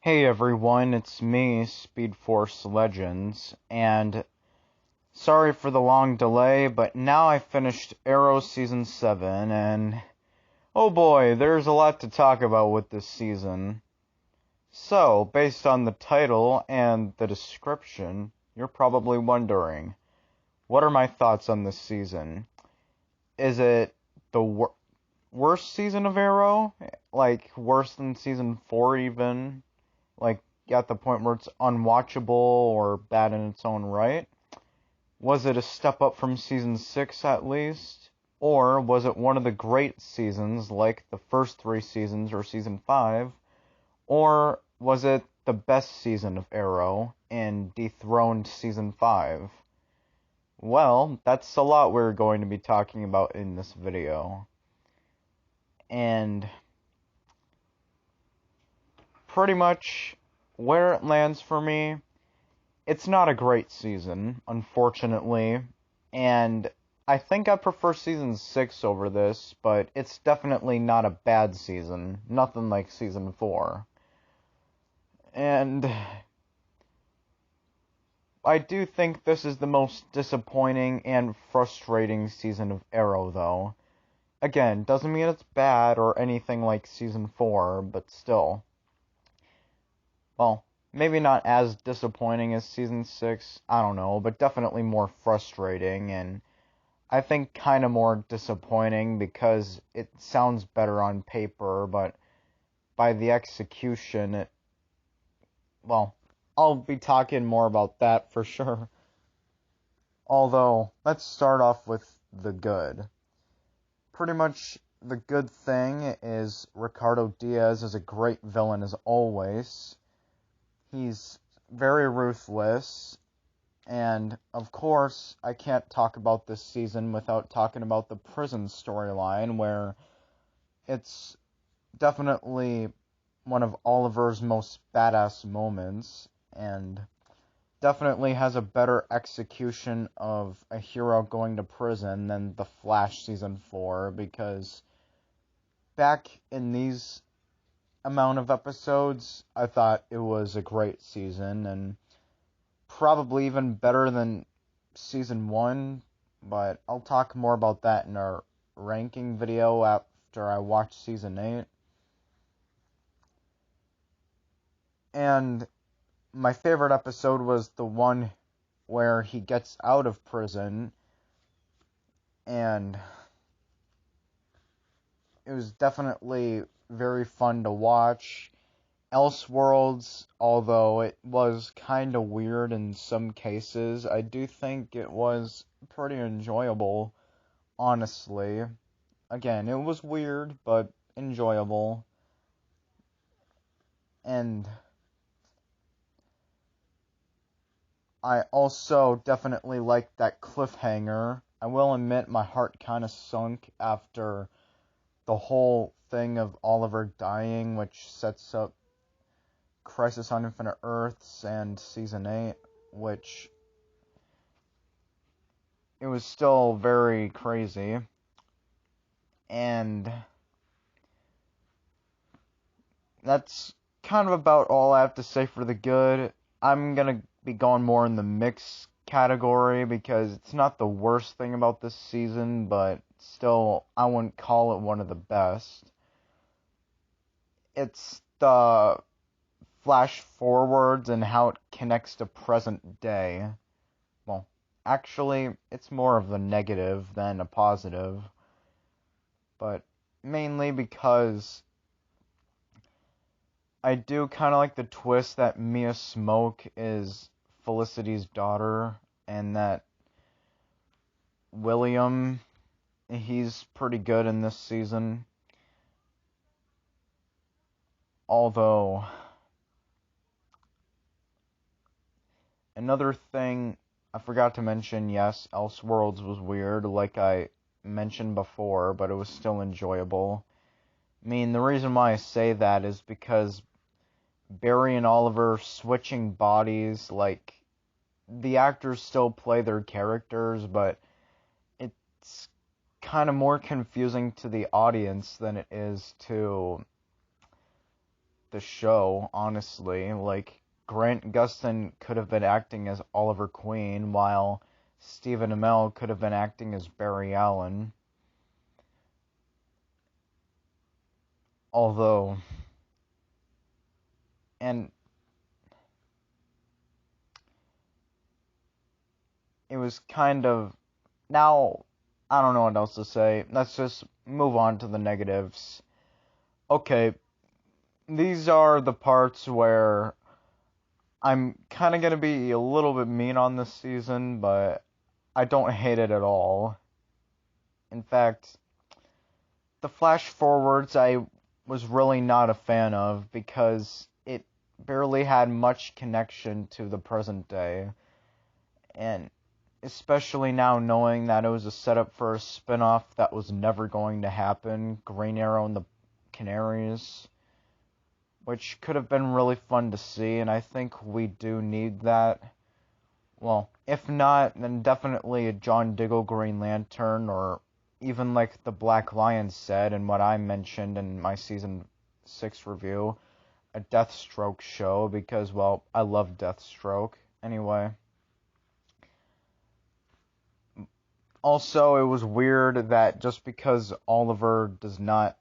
Hey everyone, it's me, Speed Force Legends, and sorry for the long delay, but now I finished Arrow Season 7, and oh boy, there's a lot to talk about with this season. So, based on the title and the description, you're probably wondering, what are my thoughts on this season? Is it the worst season of Arrow? Like, worse than Season 4 even? Like, at the point where it's unwatchable or bad in its own right? Was it a step up from Season 6 at least? Or was it one of the great seasons like the first three seasons or Season 5? Or was it the best season of Arrow and dethroned Season 5? Well, that's a lot we're going to be talking about in this video. And pretty much where it lands for me, it's not a great season, unfortunately, and I think I prefer Season 6 over this, but it's definitely not a bad season, nothing like Season 4. And I do think this is the most disappointing and frustrating season of Arrow, though. Again, doesn't mean it's bad or anything like Season 4, but still. Well, maybe not as disappointing as Season 6, I don't know, but definitely more frustrating, and I think kind of more disappointing because it sounds better on paper, but by the execution, well, I'll be talking more about that for sure. Although, let's start off with the good. Pretty much the good thing is Ricardo Diaz is a great villain as always. He's very ruthless, and of course, I can't talk about this season without talking about the prison storyline, where it's definitely one of Oliver's most badass moments, and definitely has a better execution of a hero going to prison than The Flash Season 4, because back in these amount of episodes, I thought it was a great season, and probably even better than Season 1, but I'll talk more about that in our ranking video after I watch Season 8. And my favorite episode was the one where he gets out of prison, and it was definitely very fun to watch. Elseworlds, although it was kind of weird in some cases, I do think it was pretty enjoyable, honestly. Again, it was weird, but enjoyable. And I also definitely liked that cliffhanger. I will admit my heart kind of sunk after the whole thing of Oliver dying, which sets up Crisis on Infinite Earths and Season 8, which it was still very crazy. And that's kind of about all I have to say for the good. I'm gonna be going more in the mix category because it's not the worst thing about this season, but still, I wouldn't call it one of the best. It's the flash forwards and how it connects to present day. Well, actually, it's more of a negative than a positive, but mainly because I do kind of like the twist that Mia Smoke is Felicity's daughter, and that William, he's pretty good in this season. Although, another thing I forgot to mention, yes, Elseworlds was weird, like I mentioned before, but it was still enjoyable. I mean, the reason why I say that is because Barry and Oliver switching bodies, like, the actors still play their characters, but it's kind of more confusing to the audience than it is to the show, honestly. Like, Grant Gustin could have been acting as Oliver Queen, while Stephen Amell could have been acting as Barry Allen. Although, and it was kind of, now, I don't know what else to say. Let's just move on to the negatives. Okay, these are the parts where I'm kind of going to be a little bit mean on this season, but I don't hate it at all. In fact, the flash forwards I was really not a fan of because it barely had much connection to the present day. And especially now knowing that it was a setup for a spin-off that was never going to happen, Green Arrow and the Canaries, which could have been really fun to see, and I think we do need that. Well, if not, then definitely a John Diggle Green Lantern, or even like the Black Lion said, and what I mentioned in my Season 6 review, a Deathstroke show, because, well, I love Deathstroke. Anyway. Also, it was weird that just because Oliver does not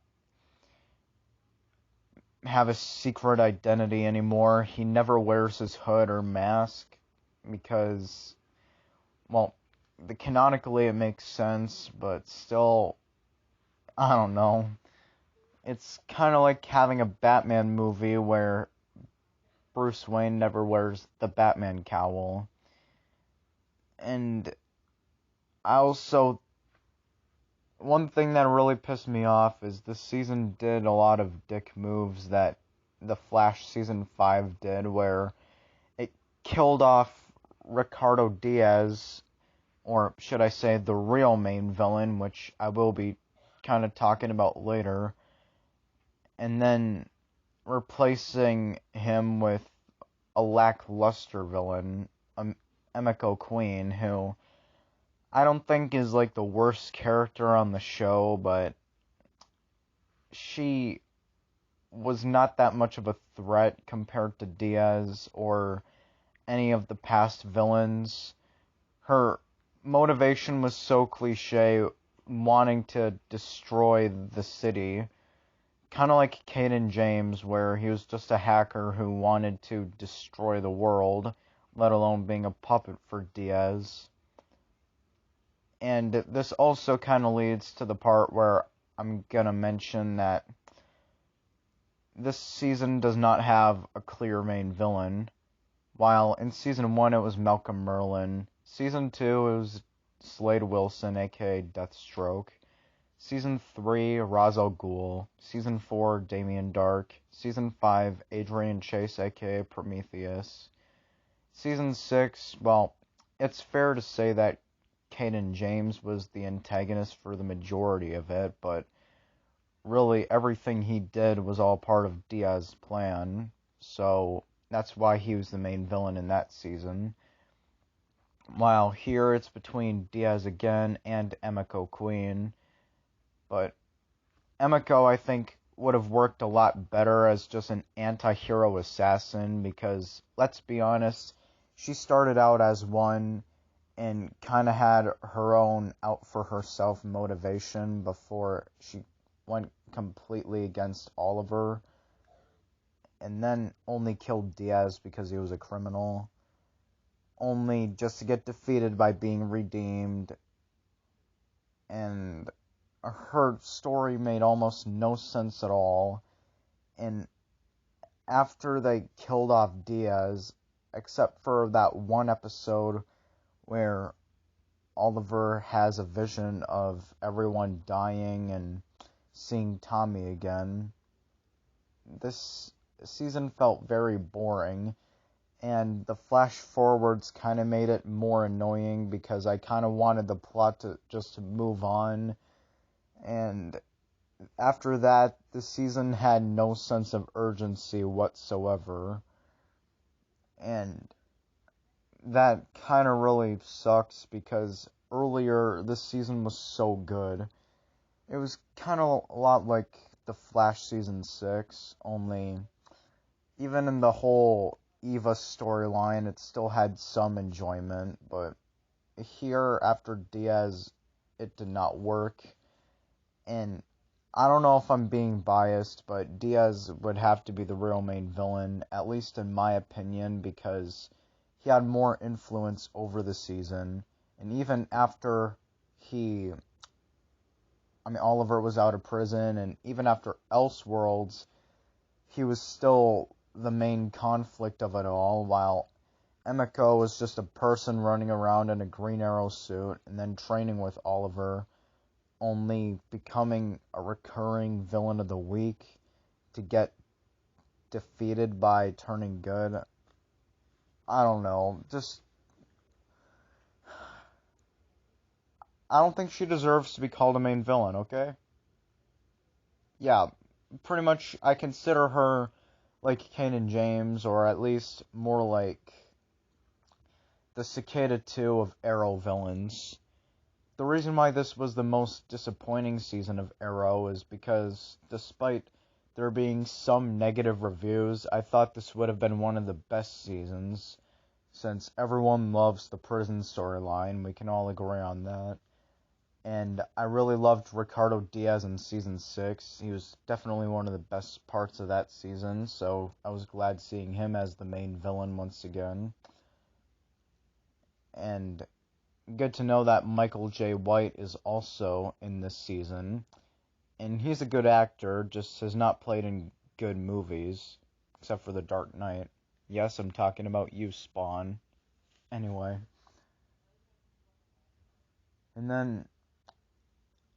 have a secret identity anymore, he never wears his hood or mask, because, well, canonically it makes sense, but still, I don't know. It's kind of like having a Batman movie where Bruce Wayne never wears the Batman cowl. And I also, one thing that really pissed me off is this season did a lot of dick moves that the Flash Season 5 did, where it killed off Ricardo Diaz, or should I say the real main villain, which I will be kind of talking about later, and then replacing him with a lackluster villain, Emiko Queen, who I don't think is like the worst character on the show, but she was not that much of a threat compared to Diaz or any of the past villains. Her motivation was so cliche, wanting to destroy the city. Kind of like Caden James, where he was just a hacker who wanted to destroy the world, let alone being a puppet for Diaz. And this also kind of leads to the part where I'm gonna mention that this season does not have a clear main villain. While in Season 1 it was Malcolm Merlyn, Season 2 it was Slade Wilson, aka Deathstroke, Season 3 Ra's al Ghul, Season 4 Damien Dark, Season 5 Adrian Chase, aka Prometheus, Season 6, well, it's fair to say that Caden James was the antagonist for the majority of it, but really everything he did was all part of Diaz's plan, so that's why he was the main villain in that season. While here it's between Diaz again and Emiko Queen, but Emiko I think would have worked a lot better as just an anti-hero assassin, because let's be honest, she started out as one and kind of had her own out for herself motivation before she went completely against Oliver, and then only killed Diaz because he was a criminal, only just to get defeated by being redeemed. And her story made almost no sense at all. And after they killed off Diaz, except for that one episode where Oliver has a vision of everyone dying and seeing Tommy again, this season felt very boring, and the flash forwards kind of made it more annoying because I kind of wanted the plot to just move on, and after that, the season had no sense of urgency whatsoever, and that kind of really sucks because earlier this season was so good. It was kind of a lot like the Flash Season 6, only even in the whole Eva storyline, it still had some enjoyment, but here, after Diaz, it did not work, and I don't know if I'm being biased, but Diaz would have to be the real main villain, at least in my opinion, because he had more influence over the season, and even after he, Oliver was out of prison, and even after Elseworlds, he was still the main conflict of it all, while Emiko was just a person running around in a Green Arrow suit and then training with Oliver, only becoming a recurring villain of the week to get defeated by turning good. I don't know. I don't think she deserves to be called a main villain, okay? Yeah, pretty much I consider her like Kanan James, or at least more like the Cicada 2 of Arrow villains. The reason why this was the most disappointing season of Arrow is because, despite there being some negative reviews, I thought this would have been one of the best seasons, since everyone loves the prison storyline. We can all agree on that. And I really loved Ricardo Diaz in season 6. He was definitely one of the best parts of that season, so I was glad seeing him as the main villain once again. And good to know that Michael J. White is also in this season. And he's a good actor, just has not played in good movies, except for The Dark Knight. Yes, I'm talking about you, Spawn. Anyway. And then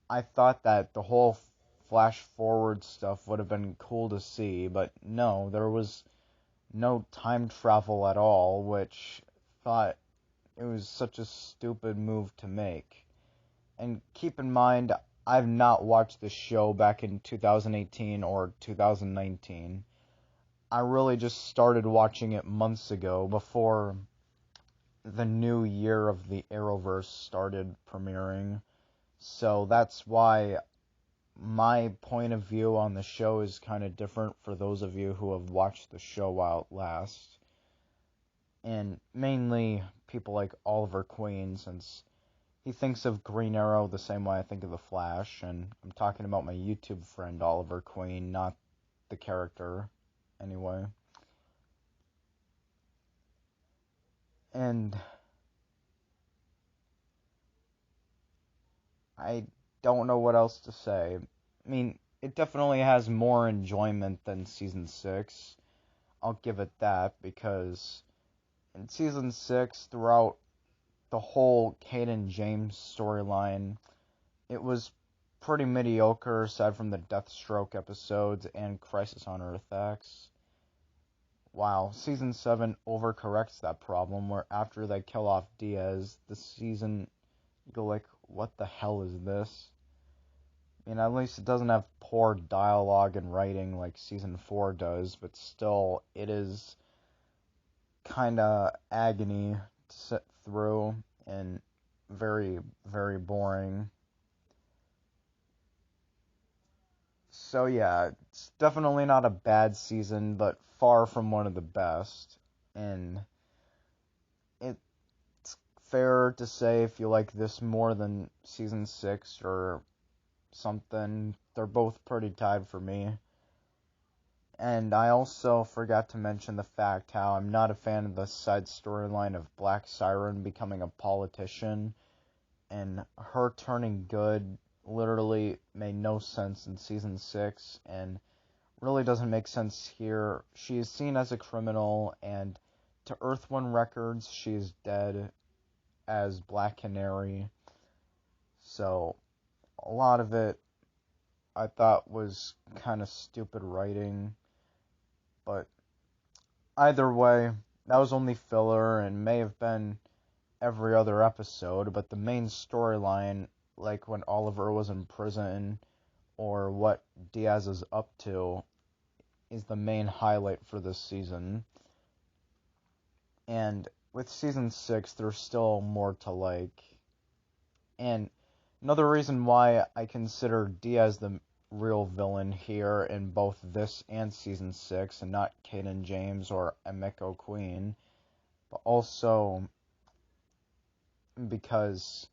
I thought that the whole flash forward stuff would have been cool to see, but no, there was no time travel at all, which thought it was such a stupid move to make. And keep in mind, I've not watched this show back in 2018 or 2019. I really just started watching it months ago, before the new year of the Arrowverse started premiering. So that's why my point of view on the show is kind of different for those of you who have watched the show while it lasts. And mainly people like Oliver Queen, since he thinks of Green Arrow the same way I think of the Flash, and I'm talking about my YouTube friend Oliver Queen, not the character, anyway. And I don't know what else to say. It definitely has more enjoyment than Season 6. I'll give it that, because in Season 6, throughout the whole Kanan James storyline, it was pretty mediocre aside from the Deathstroke episodes and Crisis on Earth X. While Season 7 overcorrects that problem, where after they kill off Diaz, the season, you go like, what the hell is this? At least it doesn't have poor dialogue and writing like Season 4 does, but still, it is kinda agony to sit through, and very, very boring. So yeah, it's definitely not a bad season, but far from one of the best. And it's fair to say, if you like this more than Season 6 or something, they're both pretty tied for me. And I also forgot to mention the fact how I'm not a fan of the side storyline of Black Siren becoming a politician, and her turning good literally made no sense in Season 6, and really doesn't make sense here. She is seen as a criminal, and to Earth One Records, she is dead as Black Canary. So, a lot of it I thought was kind of stupid writing, but either way, that was only filler and may have been every other episode, but the main storyline, like when Oliver was in prison or what Diaz is up to, is the main highlight for this season. And with Season 6, there's still more to like. And another reason why I consider Diaz the real villain here in both this and Season 6, and not Kaden James or Emiko Queen, but also because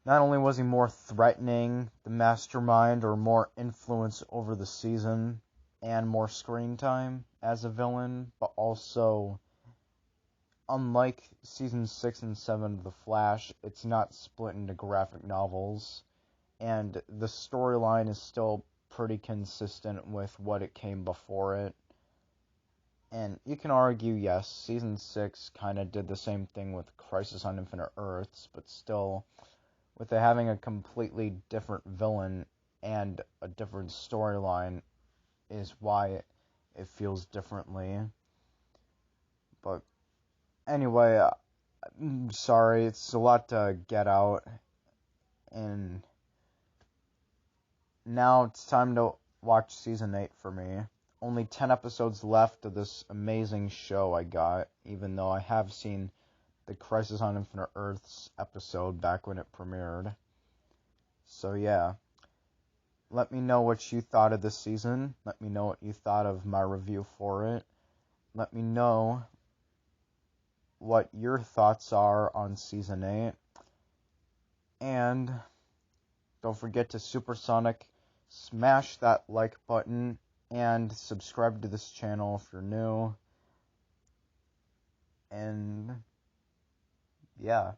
not only was he more threatening, the mastermind, or more influence over the season, and more screen time as a villain, but also, unlike Season 6 and 7 of The Flash, it's not split into graphic novels, and the storyline is still pretty consistent with what it came before it. And you can argue, yes, Season 6 kind of did the same thing with Crisis on Infinite Earths, but still, with it having a completely different villain and a different storyline is why it feels differently. But anyway, I'm sorry, it's a lot to get out, and now it's time to watch Season 8 for me. Only 10 episodes left of this amazing show I got, even though I have seen the Crisis on Infinite Earths episode back when it premiered. So yeah, let me know what you thought of this season. Let me know what you thought of my review for it. Let me know what your thoughts are on Season 8. And don't forget to supersonic smash that like button and subscribe to this channel if you're new. And yeah.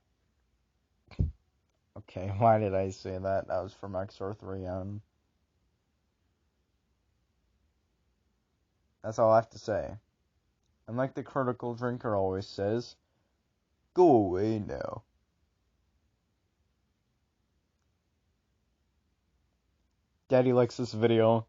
Okay, why did I say that? That was from XR3N. That's all I have to say. And like the critical drinker always says, go away now. Daddy likes this video.